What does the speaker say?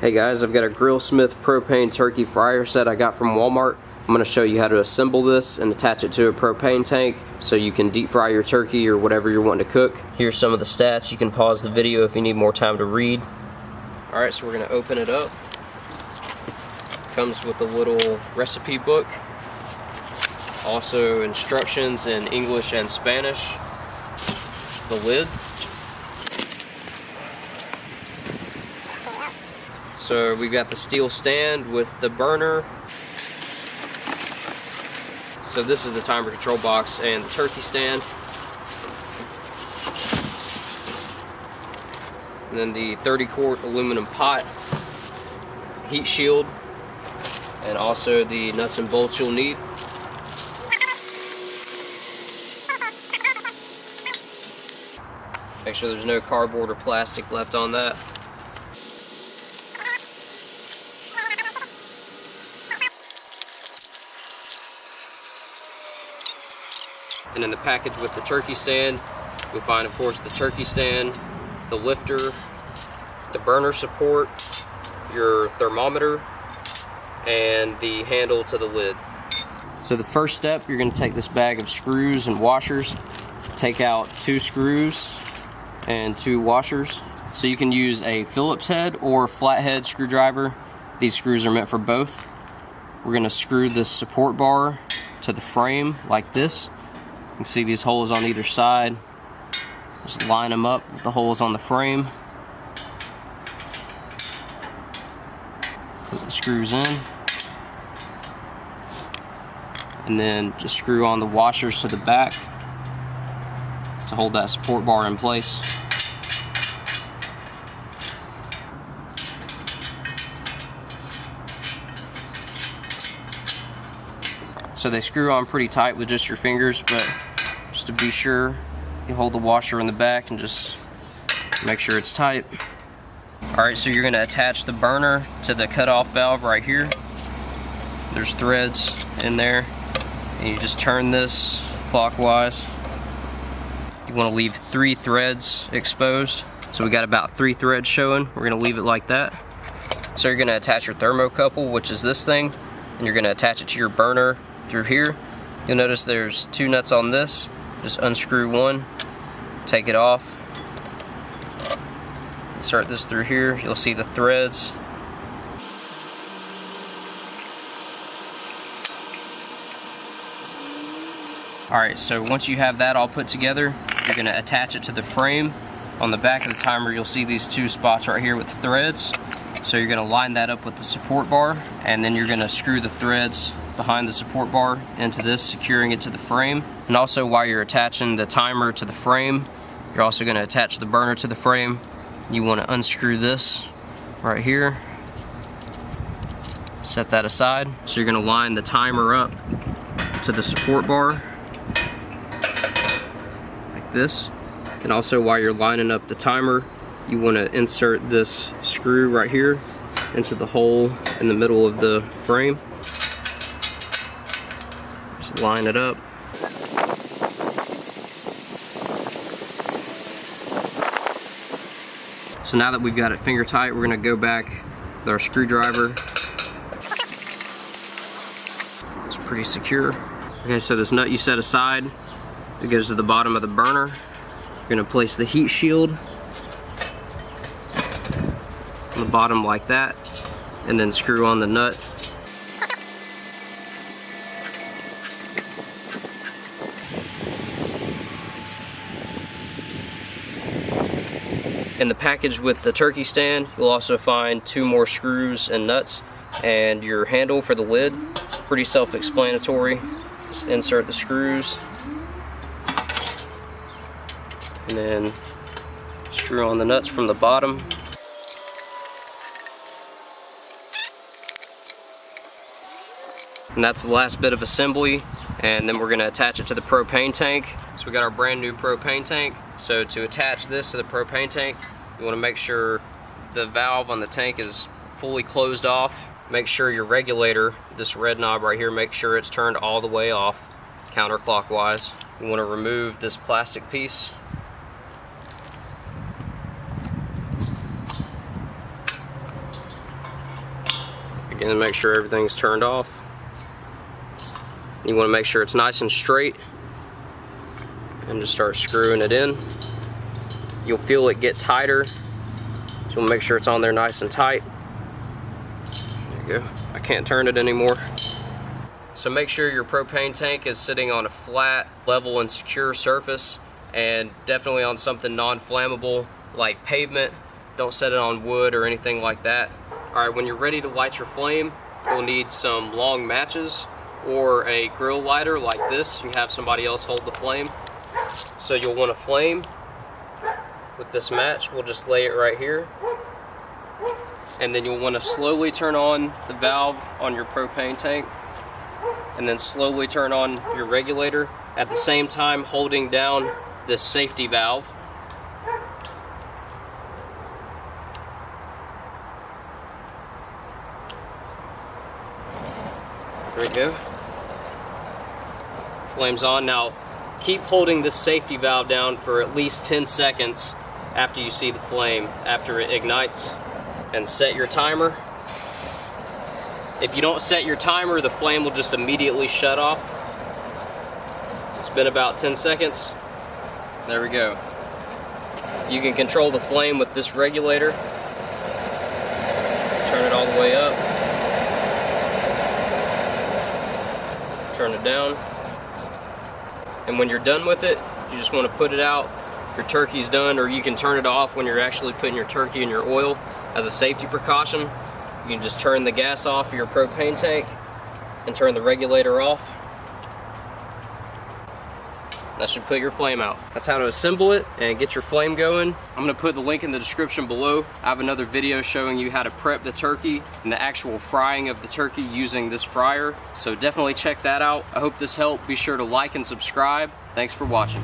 Hey guys, I've got a GrillSmith propane turkey fryer set I got from Walmart. I'm going to show you how to assemble this and attach it to a propane tank so you can deep fry your turkey or whatever you're wanting to cook. Here's some of the stats. You can pause the video if you need more time to read. Alright, so we're going to open it up. Comes with a little recipe book. Also instructions in English and Spanish. The lid. So we've got the steel stand with the burner. So this is the timer control box and the turkey stand. And then the 30-quart aluminum pot, heat shield, and also the nuts and bolts you'll need. Make sure there's no cardboard or plastic left on that. And in the package with the turkey stand, you'll find, of course, the turkey stand, the lifter, the burner support, your thermometer, and the handle to the lid. So the first step, you're going to take this bag of screws and washers, take out 2 screws and 2 washers. So you can use a Phillips head or flathead screwdriver. These screws are meant for both. We're going to screw this support bar to the frame like this. You can see these holes on either side. Just line them up with the holes on the frame. Put the screws in. And then just screw on the washers to the back to hold that support bar in place. So they screw on pretty tight with just your fingers, but just to be sure, you hold the washer in the back and just make sure it's tight. Alright, so you're going to attach the burner to the cutoff valve right here. There's threads in there, and you just turn this clockwise. You want to leave 3 threads exposed. So we got about 3 threads showing. We're going to leave it like that. So you're going to attach your thermocouple, which is this thing, and you're going to attach it to your burner through here. You'll notice there's 2 nuts on this. Just unscrew one, take it off, insert this through here. You'll see the threads. Alright, so once you have that all put together, you're going to attach it to the frame. On the back of the timer, you'll see these 2 spots right here with the threads. So you're going to line that up with the support bar, and then you're going to screw the threads behind the support bar into this, securing it to the frame. And also, while you're attaching the timer to the frame, you're also going to attach the burner to the frame. You want to unscrew this right here, set that aside. So you're going to line the timer up to the support bar like this. And also, while you're lining up the timer, you want to insert this screw right here into the hole in the middle of the frame. Just line it up. So now that we've got it finger tight, we're going to go back with our screwdriver. It's pretty secure. Okay, so this nut you set aside, it goes to the bottom of the burner. You're going to place the heat shield on the bottom like that, and then screw on the nut. In the package with the turkey stand, you'll also find 2 more screws and nuts, and your handle for the lid. Pretty self-explanatory. Just insert the screws, and then screw on the nuts from the bottom. And that's the last bit of assembly, and then we're going to attach it to the propane tank. So we got our brand new propane tank. So to attach this to the propane tank, you want to make sure the valve on the tank is fully closed off. Make sure your regulator, this red knob right here, make sure it's turned all the way off counterclockwise. You want to remove this plastic piece. Again, make sure everything's turned off. You want to make sure it's nice and straight, and just start screwing it in. You'll feel it get tighter, so we'll make sure it's on there nice and tight. There you go. I can't turn it anymore. So make sure your propane tank is sitting on a flat, level, and secure surface, and definitely on something non-flammable like pavement. Don't set it on wood or anything like that. Alright, when you're ready to light your flame, you'll need some long matches or a grill lighter like this. You have somebody else hold the flame. So you'll want a flame with this match. We'll just lay it right here. And then you'll want to slowly turn on the valve on your propane tank, and then slowly turn on your regulator, at the same time holding down this safety valve. There we go. Flame's on. Now keep holding this safety valve down for at least 10 seconds after you see the flame, after it ignites, and set your timer. If you don't set your timer, the flame will just immediately shut off. It's been about 10 seconds. There we go. You can control the flame with this regulator. Turn it all the way up. Turn it down. And when you're done with it, you just want to put it out. Your turkey's done, or you can turn it off when you're actually putting your turkey in your oil as a safety precaution. You can just turn the gas off of your propane tank and turn the regulator off. That should put your flame out. That's how to assemble it and get your flame going. I'm gonna put the link in the description below. I have another video showing you how to prep the turkey and the actual frying of the turkey using this fryer. So definitely check that out. I hope this helped. Be sure to like and subscribe. Thanks for watching.